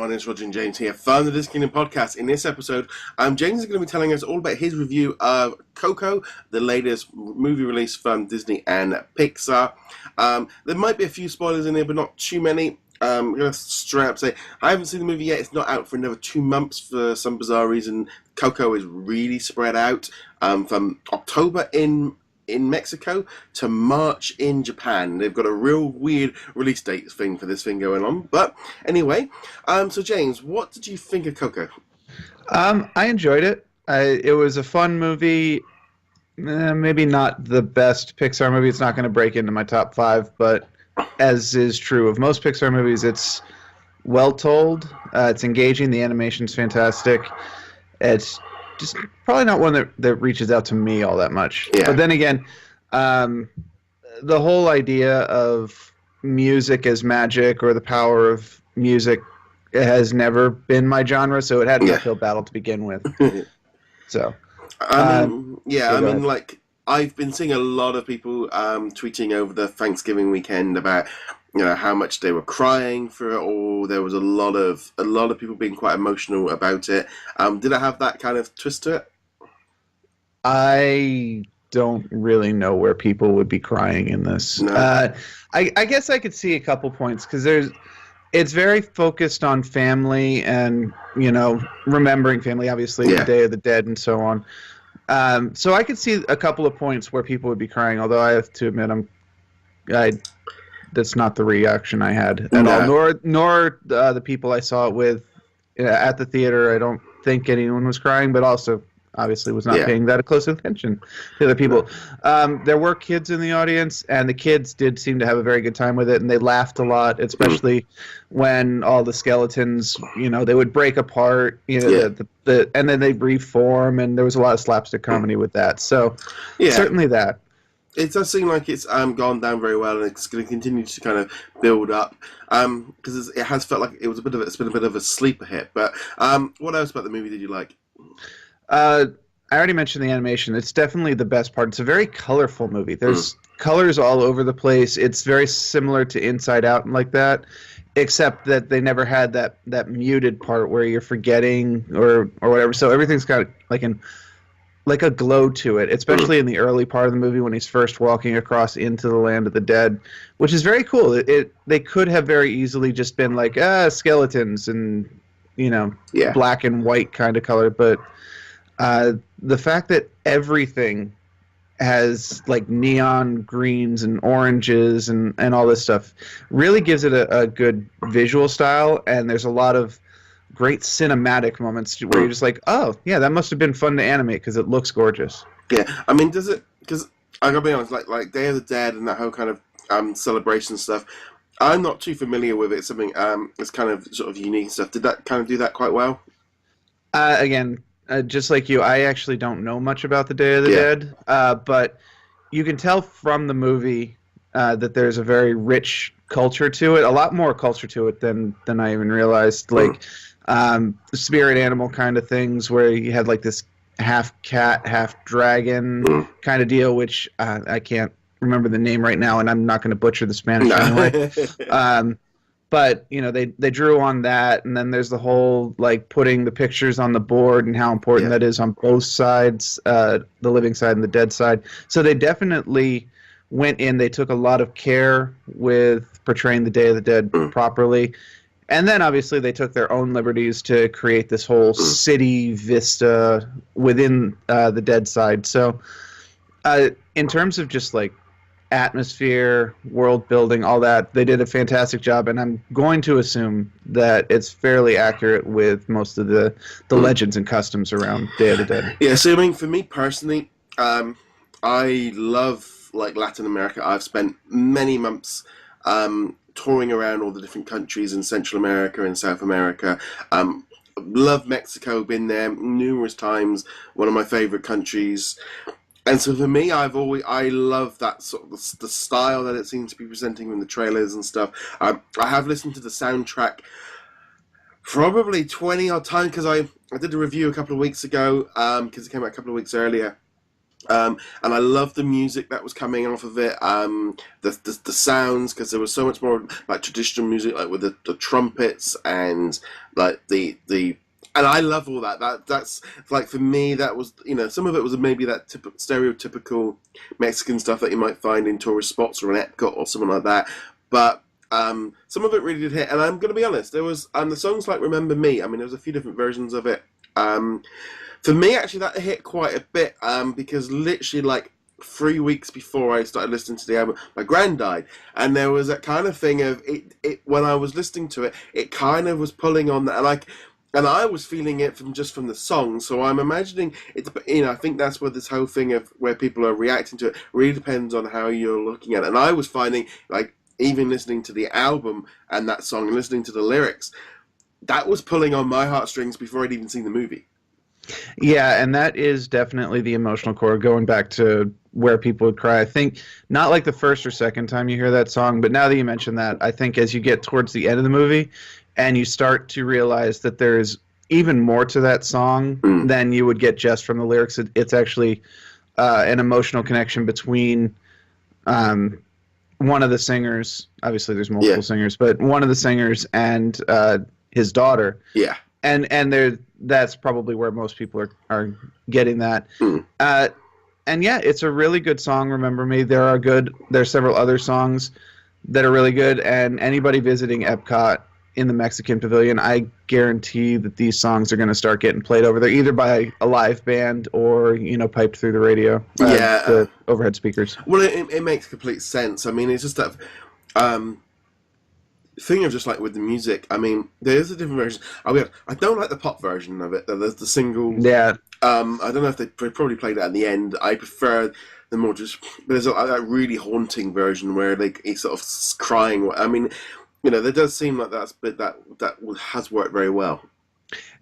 everyone, it's Roger and James here from the DisKingdom Podcast. In this episode, James is going to be telling us all about his review of Coco, the latest movie release from Disney and Pixar. There might be a few spoilers in here, but not too many. I'm going to straight up say, I haven't seen the movie yet. It's not out for another 2 months for some bizarre reason. Coco is really spread out from October in Mexico to March in Japan. They've got a real weird release date thing for this thing going on. But anyway, so James, what did you think of Coco? I enjoyed it. It was a fun movie. Maybe not the best Pixar movie. It's not going to break into my top 5, but as is true of most Pixar movies, it's well told. It's engaging. The animation's fantastic. It's just probably not one that reaches out to me all that much. Yeah. But then again, the whole idea of music as magic or the power of music has never been my genre, so it had an uphill battle to begin with. So, like, I've been seeing a lot of people tweeting over the Thanksgiving weekend about, you know, how much they were crying for it all. There was a lot of people being quite emotional about it. Did it have that kind of twist to it? I don't really know where people would be crying in this. No. I guess I could see a couple points, because it's very focused on family and, you know, remembering family, obviously, the Day of the Dead and so on. So I could see a couple of points where people would be crying, although I have to admit that's not the reaction I had at all, nor the people I saw it with at the theater. I don't think anyone was crying, but also obviously was not paying that close attention to the people. There were kids in the audience, and the kids did seem to have a very good time with it, and they laughed a lot, especially when all the skeletons, you know, they would break apart, you know, and then they'd reform, and there was a lot of slapstick comedy with that. So certainly that. It does seem like it's gone down very well, and it's going to continue to kind of build up, because it has felt like it's been a bit of a sleeper hit. But what else about the movie did you like? I already mentioned the animation. It's definitely the best part. It's a very colorful movie. There's colors all over the place. It's very similar to Inside Out and like that, except that they never had that muted part where you're forgetting or whatever. So everything's got like a glow to it, especially in the early part of the movie when he's first walking across into the land of the dead, which is very cool. They could have very easily just been like skeletons and, you know, black and white kind of color, but the fact that everything has like neon greens and oranges and all this stuff really gives it a good visual style, and there's a lot of great cinematic moments where you're just like, oh, yeah, that must have been fun to animate because it looks gorgeous. Yeah, I mean, does it, because I gotta be honest, like Day of the Dead and that whole kind of celebration stuff, I'm not too familiar with it. It's something it's kind of sort of unique stuff. Did that kind of do that quite well? Again, just like you, I actually don't know much about the Day of the Dead, but you can tell from the movie that there's a very rich culture to it, a lot more culture to it than I even realized. Like spirit animal kind of things where you had like this half cat, half dragon kind of deal, which I can't remember the name right now, and I'm not going to butcher the Spanish anyway. But, you know, they drew on that, and then there's the whole, like, putting the pictures on the board and how important that is on both sides, the living side and the dead side. So they definitely went in. They took a lot of care with portraying the Day of the Dead properly. And then, obviously, they took their own liberties to create this whole city vista within the dead side. So in terms of just, like, atmosphere, world building, all that, they did a fantastic job, and I'm going to assume that it's fairly accurate with most of the legends and customs around Day of the Dead. Yeah, so I mean, for me personally, I love like Latin America. I've spent many months touring around all the different countries in Central America and South America. Love Mexico, been there numerous times, one of my favorite countries. And so for me, I love that sort of the style that it seems to be presenting in the trailers and stuff. I have listened to the soundtrack probably 20 odd times, because I did a review a couple of weeks ago, because it came out a couple of weeks earlier. And I love the music that was coming off of it. The sounds, because there was so much more like traditional music, like with the trumpets and like the and I love all that. That's like, for me, that was, some of it was maybe that stereotypical Mexican stuff that you might find in tourist spots or an Epcot or something like that. But some of it really did hit. And I'm going to be honest, there was the songs like "Remember Me." I mean, there was a few different versions of it. For me, actually, that hit quite a bit, because literally, like, 3 weeks before I started listening to the album, my gran died, and there was that kind of thing of it when I was listening to it, it kind of was pulling on that, and I was feeling it from the song. So I'm imagining it. I think that's where this whole thing of where people are reacting to it really depends on how you're looking at it. And I was finding, like, even listening to the album and that song and listening to the lyrics, that was pulling on my heartstrings before I'd even seen the movie. Yeah, and that is definitely the emotional core, going back to where people would cry. I think not like the first or second time you hear that song, but now that you mention that, I think as you get towards the end of the movie and you start to realize that there's even more to that song than you would get just from the lyrics, it's actually an emotional connection between one of the singers. Obviously, there's multiple singers, but one of the singers and his daughter. Yeah. And that's probably where most people are getting that. And yeah, it's a really good song, Remember Me. There's several other songs that are really good, and anybody visiting Epcot in the Mexican Pavilion, I guarantee that these songs are going to start getting played over there, either by a live band or, piped through the radio, the overhead speakers. Well, it makes complete sense. I mean, it's just that thing of just like with the music. I mean, there's a different version. I don't like the pop version of it. There's the single. Yeah. I don't know if they probably played it at the end. I prefer the more just. There's a really haunting version where he's sort of crying. I mean, there does seem like that has worked very well.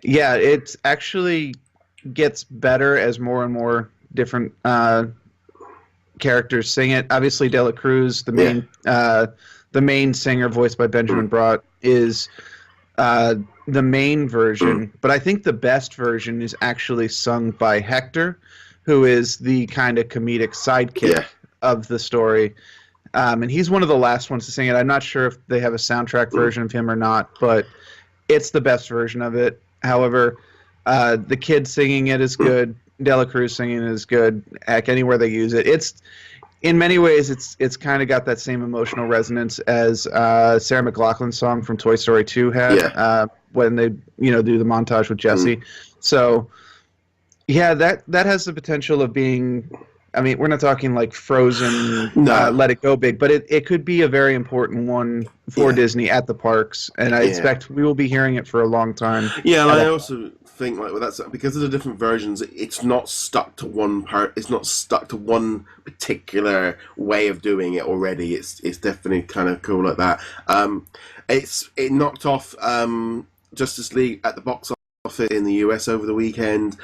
Yeah, it actually gets better as more and more different characters sing it. Obviously, De La Cruz, the main singer, voiced by Benjamin Bratt, is the main version. But I think the best version is actually sung by Hector, who is the kind of comedic sidekick of the story. And he's one of the last ones to sing it. I'm not sure if they have a soundtrack version of him or not, but it's the best version of it. However, the kid singing it is good. De La Cruz singing it is good. Heck, anywhere they use it. In many ways, it's kind of got that same emotional resonance as Sarah McLachlan's song from Toy Story 2 had when they do the montage with Jessie. So, yeah, that has the potential of being. I mean, we're not talking like Frozen, Let It Go big, but it could be a very important one for Disney at the parks, and I expect we will be hearing it for a long time. Yeah, and I also think like that's because of the different versions, it's not stuck to one part. It's not stuck to one particular way of doing it already. It's definitely kind of cool like that. It knocked off Justice League at the box office in the US over the weekend.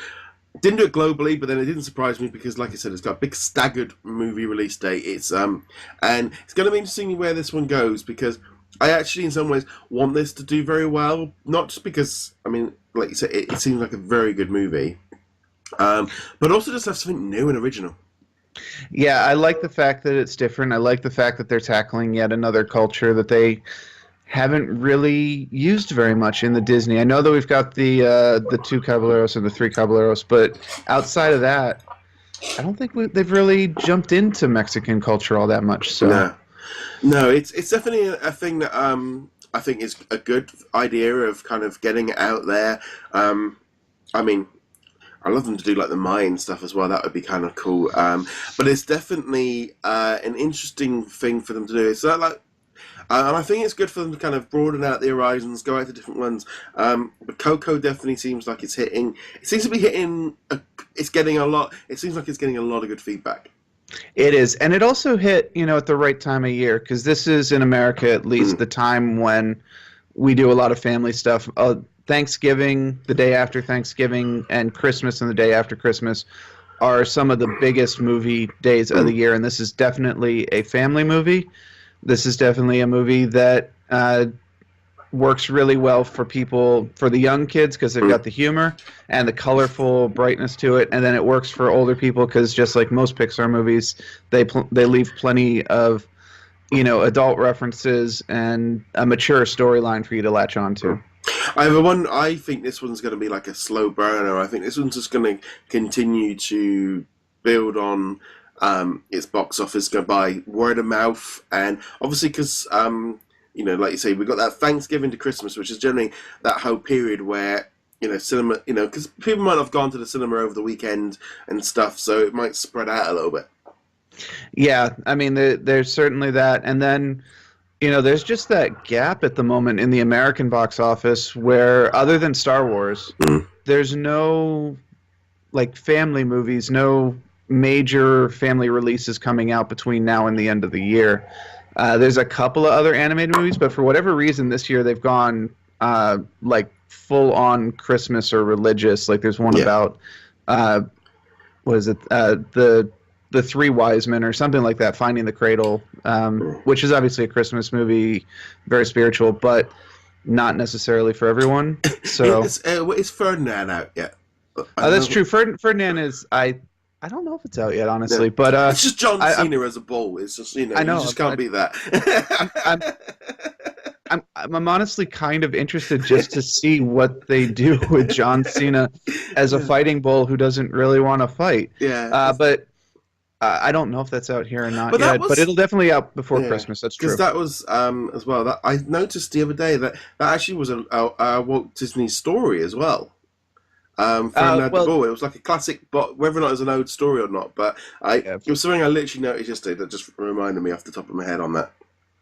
Didn't do it globally, but then it didn't surprise me because, like I said, it's got a big staggered movie release date. It's and it's going to be interesting where this one goes, because I actually, in some ways, want this to do very well. Not just because, I mean, like you said, it seems like a very good movie, but also just have something new and original. Yeah, I like the fact that it's different. I like the fact that they're tackling yet another culture that they haven't really used very much in the Disney. I know that we've got the two Caballeros and the three Caballeros, but outside of that, I don't think they've really jumped into Mexican culture all that much. So no, it's definitely a thing that I think is a good idea of kind of getting it out there. I mean, I love them to do like the Mayan stuff as well. That would be kind of cool. But it's definitely an interesting thing for them to do. It's like. And I think it's good for them to kind of broaden out the horizons, go out to different ones. But Coco definitely seems like it's hitting. It seems to be hitting. It's getting a lot. It seems like it's getting a lot of good feedback. It is, and it also hit at the right time of year, because this is in America at least the time when we do a lot of family stuff. Thanksgiving, the day after Thanksgiving, and Christmas and the day after Christmas are some of the biggest movie days of the year, and this is definitely a family movie. This is definitely a movie that works really well for the young kids because they've got the humor and the colorful brightness to it, and then it works for older people because just like most Pixar movies, they leave plenty of adult references and a mature storyline for you to latch onto. I think this one's going to be like a slow burner. I think this one's just going to continue to build on its box office by word of mouth, and obviously because like you say, we've got that Thanksgiving to Christmas, which is generally that whole period where cinema, because people might have gone to the cinema over the weekend and stuff, so it might spread out a little bit. Yeah, I mean, there's certainly that, and then there's just that gap at the moment in the American box office where, other than Star Wars, there's no family movies, no major family releases coming out between now and the end of the year. There's a couple of other animated movies, but for whatever reason this year they've gone full on Christmas or religious. Like there's one about what is it? The Three Wise Men or something like that, Finding the Cradle, which is obviously a Christmas movie, very spiritual, but not necessarily for everyone. So is Ferdinand out yet? That's true. Ferdinand is I don't know if it's out yet, honestly, but it's just John Cena as a bull. It's just I know, you just can't beat that. I'm honestly kind of interested just to see what they do with John Cena as a fighting bull who doesn't really want to fight. Yeah, but I don't know if that's out here or not yet. But it'll definitely out before Christmas. That's true. Because that was as well. That I noticed the other day that actually was a Walt Disney story as well. Ferdinand the Bull. It was like a classic, but whether or not it's an old story or not, but it was something I literally noticed yesterday that just reminded me off the top of my head on that.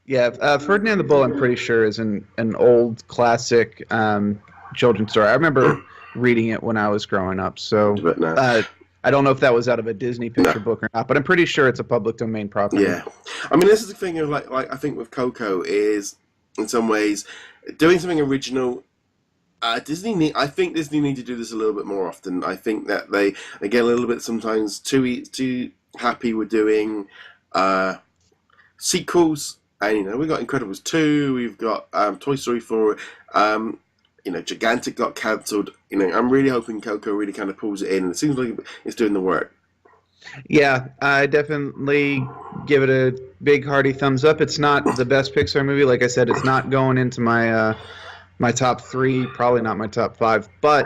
Yeah, Ferdinand the Bull, I'm pretty sure, is an old classic children's story. I remember reading it when I was growing up, so I don't know if that was out of a Disney picture book or not, but I'm pretty sure it's a public domain property. Yeah, I mean, this is the thing of like I think with Coco is in some ways doing something original. I think Disney need to do this a little bit more often. I think that they get a little bit sometimes too happy with doing sequels. And we've got Incredibles 2, we've got Toy Story 4. Gigantic got cancelled. I'm really hoping Coco really kind of pulls it in, and it seems like it's doing the work. Yeah, I definitely give it a big hearty thumbs up. It's not the best Pixar movie, like I said. It's not going into my my top 3, probably not my top 5, but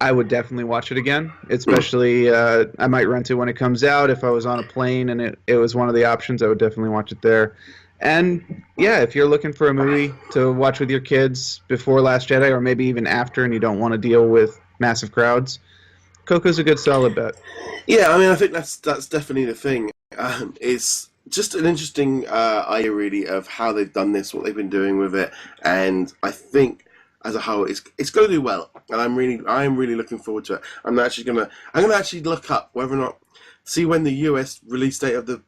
I would definitely watch it again. Especially, I might rent it when it comes out. If I was on a plane and it was one of the options, I would definitely watch it there. And yeah, if you're looking for a movie to watch with your kids before Last Jedi, or maybe even after, and you don't want to deal with massive crowds, Coco's a good solid bet. Yeah, I mean, I think that's definitely the thing. It's just an interesting idea, really, of how they've done this, what they've been doing with it, and I think as a whole, it's going to do well, and I'm really looking forward to it. I'm gonna actually look up whether or not see when the US release date of the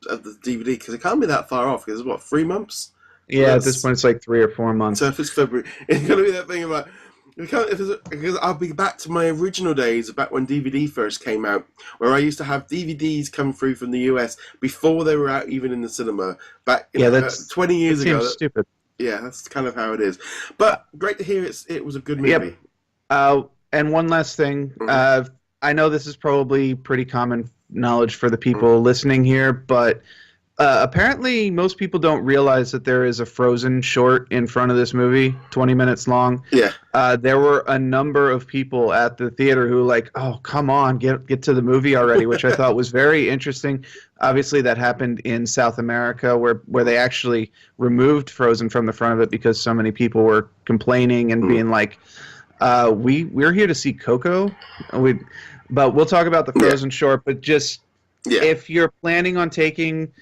DVD, because it can't be that far off. Because it's what, 3 months? Yeah, at this point it's like 3 or 4 months. So if it's February, it's going to be that thing about. Because I'll be back to my original days, back when DVD first came out, where I used to have DVDs come through from the US before they were out even in the cinema. Back, that's 20 years ago. Seems stupid. Yeah, that's kind of how it is. But great to hear it was a good movie. Yep. And one last thing. I know this is probably pretty common knowledge for the people listening here, but apparently most people don't realize that there is a Frozen short in front of this movie, 20 minutes long. Yeah. There were a number of people at the theater who were like, oh, come on, get to the movie already, which I thought was very interesting. Obviously, that happened in South America, where they actually removed Frozen from the front of it because so many people were complaining and being like, we're here to see Coco. But we'll talk about the Frozen short, but just if you're planning on taking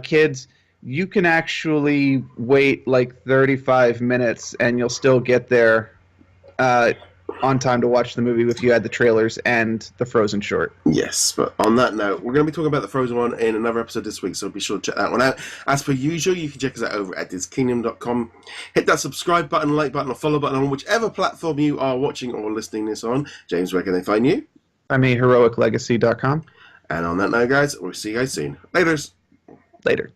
kids, you can actually wait like 35 minutes and you'll still get there on time to watch the movie if you had the trailers and the Frozen short. Yes, but on that note, we're going to be talking about the Frozen one in another episode this week, so be sure to check that one out. As per usual, you can check us out over at DisKingdom.com. Hit that subscribe button, like button, or follow button on whichever platform you are watching or listening this on. James, where can they find you? I'm heroiclegacy.com. And on that note, guys, we'll see you guys soon. Laters. Later.